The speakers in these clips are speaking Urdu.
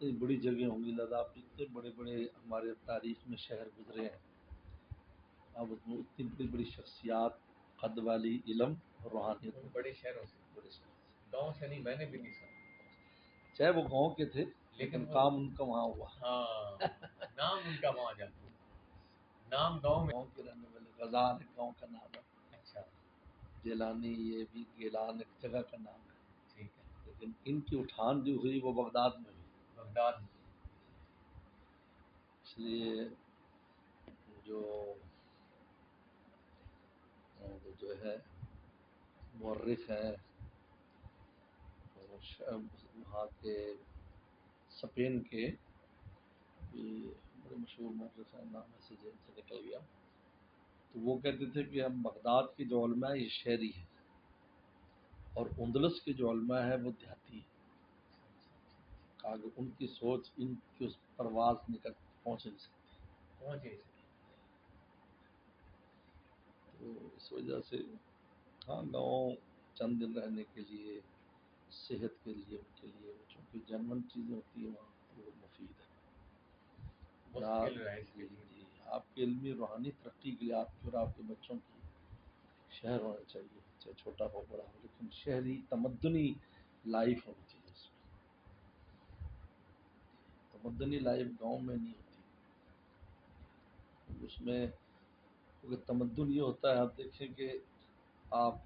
اتنی بڑی جگہ ہوں گی لداخ، اتنے بڑے بڑے ہمارے تاریخ میں شہر گزرے ہیں، اب وہ اتنی بڑی بڑی شخصیات، قد والی، علم اور روحانیت، بڑے شہروں سے، بڑے شہر، گاؤں سے نہیں، میں نے بھی نہیں سنا، چاہے وہ گاؤں کے تھے لیکن کام ان کا وہاں ہوا۔ ہاں نام ان کا وہاں جاتا، نام گاؤں میں، گاؤں کے رہنے والے، غزال ایک گاؤں کا نام ہے، اچھا جیلانی یہ بھی گیلان ایک جگہ کا نام ہے، ٹھیک ہے، لیکن ان کی اٹھان جو ہوئی وہ بغداد میں ہوئی۔ بغداد میں، اس لیے جو جو ہے مورخ ہیں وہاں کے اسپین کے بڑے مشہور مورخ ہیں، نام ایسے ذہن سے نکل گیا، تو وہ کہتے تھے کہ ہم بغداد کے جو علماء ہیں یہ شہری ہیں، اور اندلس کے جو علماء ہیں وہ دیہاتی ہیں، کہا کہ ان کی سوچ ان کی اس پرواز پہنچ نہیں سکتی، پہنچے، تو اس وجہ سے ہاں گاؤں چند دن رہنے کے لیے، صحت کے لیے، ان کے لیے چونکہ جنون چیزیں ہوتی ہیں وہاں تو وہ مفید ہے۔ مشکل رہا اس کے جی لیے، جی، آپ کی علمی روحانی ترقی کے لیے آپ کی اور آپ کے بچوں کی شہر ہونا چاہیے، چاہے چھوٹا ہو بڑا ہو، لیکن شہری تمدنی لائف ہونی چاہیے، اس میں تمدنی لائف گاؤں میں نہیں ہوتی، اس میں کیونکہ تمدن یہ ہوتا ہے، آپ دیکھیں کہ آپ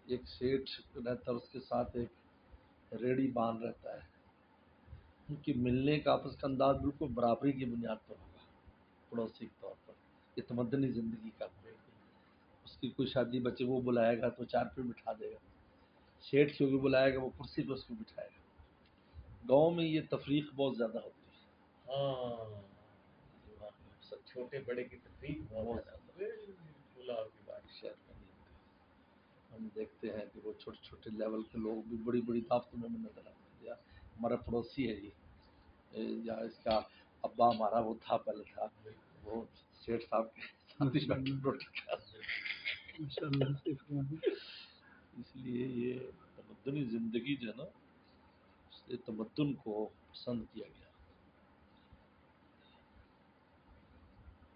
ایک سیٹھ رہتا ہے، اس کے ساتھ ایک ریڑھی باندھ رہتا ہے، ان کی ملنے کا آپس کا انداز بالکل برابری کی بنیاد پر ہوگا، پڑوسی کے طور پر، یہ تمدنی زندگی کا اس کی کوئی شادی بچے وہ بلائے گا تو چار پہ بٹھا دے گا، سیٹھ کی بھی بلائے گا وہ کرسی پہ اس کو بٹھائے گا۔ گاؤں میں یہ تفریق بہت زیادہ ہوتی ہے، ہاں چھوٹے بڑے کی تفریق بہت زیادہ، بالکل آپ کی بات، شہر میں نہیں ہوتی۔ ہم دیکھتے ہیں کہ وہ چھوٹے چھوٹے لیول کے لوگ بھی بڑی بڑی دافتوں میں نظر آتے ہیں، ہمارا پڑوسی ہے جی، یا اس کا ابا ہمارا وہ تھا پہلے تھا، وہ سیٹھ صاحب کے ساتھ ہی بیٹھ کے روٹی کھا رہے ہیں۔ اس لیے یہ تمدنی زندگی جو ہے نا، اس لیے تمدن کو پسند کیا گیا،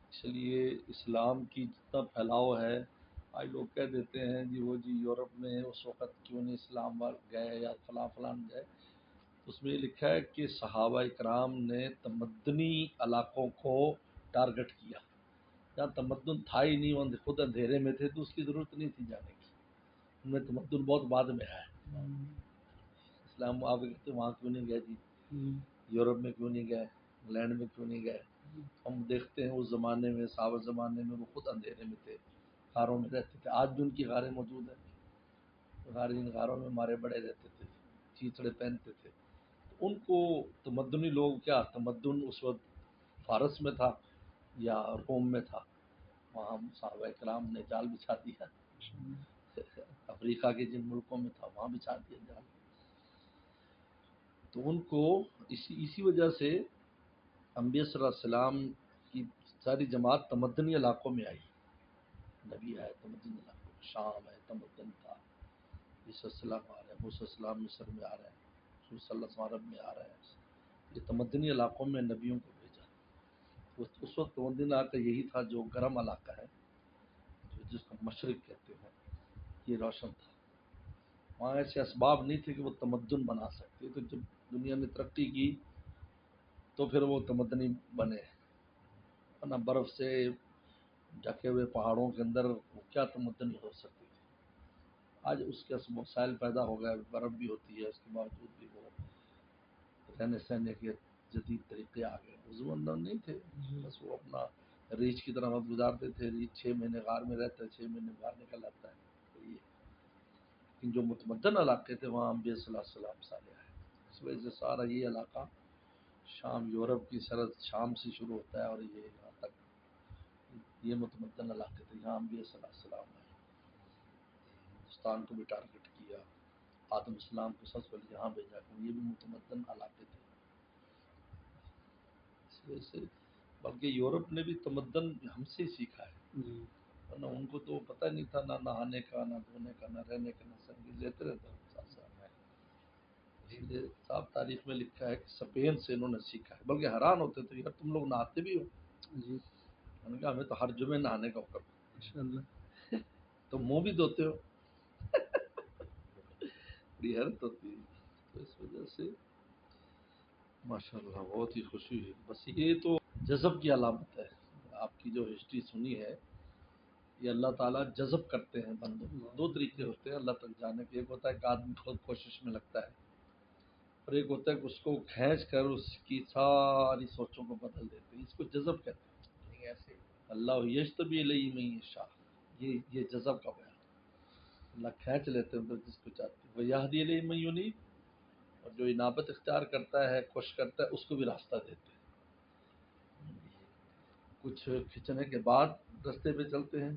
اس لیے اسلام کی جتنا پھیلاؤ ہے، آج لوگ کہہ دیتے ہیں جی وہ جی یورپ میں اس وقت کیوں نہیں اسلام گئے یا فلاں فلاں گئے، اس میں یہ لکھا ہے کہ صحابہ اکرام نے تمدنی علاقوں کو ٹارگٹ کیا، جہاں تمدن تھا ہی نہیں، وہ خود اندھیرے میں تھے تو اس کی ضرورت نہیں تھی جانے کی، ان میں تمدن بہت بعد میں ہے۔ اسلام آپ کہتے وہاں کیوں نہیں گئے جی، یورپ میں کیوں نہیں گئے، انگلینڈ میں کیوں نہیں گئے؟ ہم دیکھتے ہیں اس زمانے میں، صحابہ زمانے میں وہ خود اندھیرے میں تھے، غاروں میں رہتے تھے، آج بھی ان کی غاریں موجود ہیں، غاروں میں ہمارے بڑے رہتے تھے، چیتڑے پہنتے تھے، ان کو تمدنی لوگ کیا، تمدن اس وقت فارس میں تھا یا روم میں تھا، وہاں صحابہ کرام نے جال بچھا دیا، افریقہ کے جن ملکوں میں تھا وہاں بچھا دیا جال، تو ان کو اسی وجہ سے انبیاء صلی اللہ علیہ وسلم کی ساری جماعت تمدنی علاقوں میں آئی، نبی آئے تمدنی علاقوں میں، شام ہے تمدن تھا، عیسیٰ السلام آ رہے ہیں، موسیٰ السلام مصر میں آ رہے ہیں، رسول صلی اللہ علیہ وسلم عرب میں آ رہے ہیں، یہ تمدنی علاقوں میں نبیوں کو بھیجا، اس وقت تمدنی علاقہ یہی تھا جو گرم علاقہ ہے، جس کو مشرق کہتے ہیں، یہ روشن تھا، وہاں ایسے اسباب نہیں تھے کہ وہ تمدن بنا سکتے، تو جب دنیا نے ترقی کی تو پھر وہ تمدنی بنے، ورنہ برف سے ڈھکے ہوئے پہاڑوں کے اندر وہ کیا تمدنی ہو سکتی تھی، آج اس کے مسائل پیدا ہو گئے، برف بھی ہوتی ہے، اس کے باوجود بھی وہ رہنے سہنے کے جدید طریقے آ گئے، اس زمانہ نہیں تھے، بس وہ اپنا ریچھ کی طرح وقت گزارتے تھے، ریچھ 6 مہینے غار میں رہتا ہے، 6 مہینے باہر نکل آتا ہے، تو یہ لیکن جو متمدن علاقے تھے وہاں انبیاء صلی اللہ علیہ وسلم سارے آئے، اس وجہ سے سارا یہ علاقہ شام، یورپ کی سرحد شام سے شروع ہوتا ہے اور یہ یہاں تک، یہ متمدن علاقے تھے، یہاں انبیاء صلی اللہ علیہ وسلم آئے، ہندوستان کو بھی ٹارگٹ کیا، آدم اسلام کو سب سے پہلے یہاں بھیجا کہ یہ بھی متمدن علاقے تھے، اس وجہ سے بلکہ یورپ نے بھی تمدن ہم سے ہی سیکھا ہے، ورنہ ان کو تو پتہ نہیں تھا نہ نہانے کا، نہ دھونے کا، نہ رہنے کا، نہ سنگی لیتے رہتے ساتھ ساتھ، یہ صاحب تاریخ میں لکھا ہے کہ اسپین سے انہوں نے سیکھا ہے، بلکہ حیران ہوتے تھے یار تم لوگ نہاتے بھی ہو؟ جی میں نے کہا ہمیں تو ہر جمعے نہانے کا حکم ہے، ماشاء اللہ. تم منہ بھی دھوتے ہو؟ بڑی حیرت ہوتی ہے. تو اس وجہ سے ماشاء اللہ بہت ہی خوشی ہوئی. بس یہ تو جذب کی علامت ہے. آپ کی جو ہسٹری سنی ہے یہ اللہ تعالیٰ جذب کرتے ہیں بندوں کو. دو طریقے ہوتے ہیں اللہ تک جانے کے. ایک ہوتا ہے کہ آدمی خود کوشش میں لگتا ہے، اور ایک ہوتا ہے کہ اس کو کھینچ کر اس کی ساری سوچوں کو بدل دیتے ہیں. اس کو جذب کہتے ہیں. نہیں ایسے اللہ یجتبی الیہ من یشاء، یہ جذب کا بیان. اللہ کھینچ لیتے ہیں جس کو چاہتے ہیں. وہ یہدی الیہ من ینیب، اور جو انابت اختیار کرتا ہے کوشش کرتا ہے اس کو بھی راستہ دیتے ہیں. کچھ کھنچنے کے بعد رستے پہ چلتے ہیں،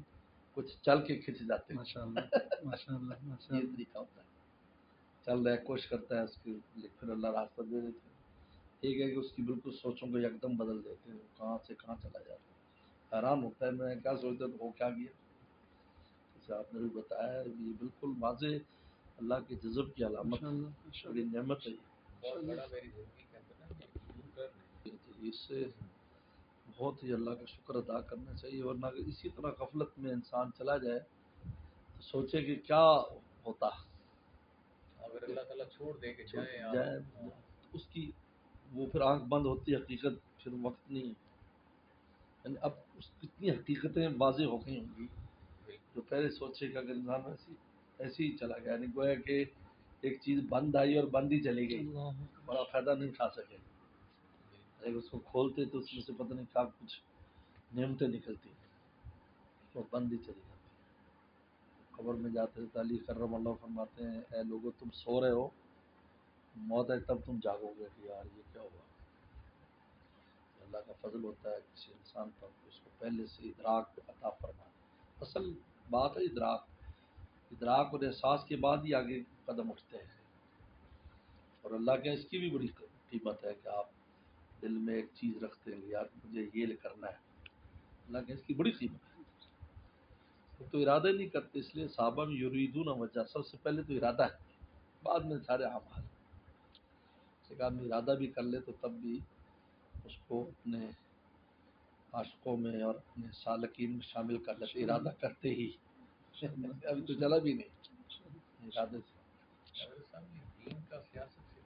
کچھ چل کے کھنچ جاتے ہیں. ماشاء اللہ ماشاء اللہ ماشاء یہ اللہ. طریقہ ہوتا ہے. چل رہا ہے کوشش کرتا ہے اس کی، لیکن پھر اللہ راستہ دے دیتے ہیں. ایک ہے کہ اس کی بالکل سوچوں کو یکدم بدل دیتے ہیں، کہاں سے کہاں چلا جاتا ہے. حیران ہوتا ہے میں کیا سوچتا ہوں وہ کیا گیا. جیسے آپ نے بھی بتایا یہ بالکل واضح اللہ کے جذب کی علامت ماشاء ہے. اللہ ماشاء بڑی اللہ. نعمت ہے یہ. بہت بڑا میری زندگی کے اندر نا یہ ٹرن اس سے بہت ہی اللہ کا شکر ادا کرنا چاہیے. ورنہ اگر اسی طرح غفلت میں انسان چلا جائے تو سوچے کہ کیا ہوتا اگر اللہ تعالیٰ چھوڑ دے کہ جائیں جائے. آپ اس کی وہ پھر آنکھ بند ہوتی ہے، حقیقت پھر وقت نہیں ہے. یعنی اب اس کتنی حقیقتیں واضح ہو گئی ہوں گی جو پہلے سوچے کہ اگر انسان ایسے ہی چلا گیا. یعنی گویا کہ ایک چیز بند آئی اور بند ہی چلی گئی، اللہ بڑا فائدہ نہیں اٹھا سکے. اگر اس کو کھولتے تو اس میں سے پتہ نہیں کیا کچھ نعمتیں نکلتی، وہ بند ہی چلی جاتی. قبر میں جاتے تھے علی کرم اللہ فرماتے ہیں اے لوگو تم سو رہے ہو، موت ہے تب تم جاگو گے کہ یار یہ کیا ہوا. اللہ کا فضل ہوتا ہے کسی انسان پر کہ اس کو پہلے سے ادراک عطا فرمائے. اصل بات ہے ادراک اور احساس کے بعد ہی آگے قدم اٹھتے ہیں. اور اللہ کے اس کی بھی بڑی قیمت ہے کہ آپ دل میں ایک چیز رکھتے ہیں یار مجھے یہ کرنا ہے. اللہ کے اس کی بڑی قیمت ہے. وہ تو ارادہ نہیں کرتے، اس لیے صحابہ میں یریدون وجہ، سب سے پہلے تو ارادہ ہے، بعد میں سارے اعمال. ایک آدمی ارادہ بھی کر لے تو تب بھی اس کو اپنے عاشقوں میں اور اپنے سالکین میں شامل کر لیتے ارادہ کرتے ہی. ابھی تو چلا بھی نہیں ارادے سے. اگر صاحب یہ دین کا سیاست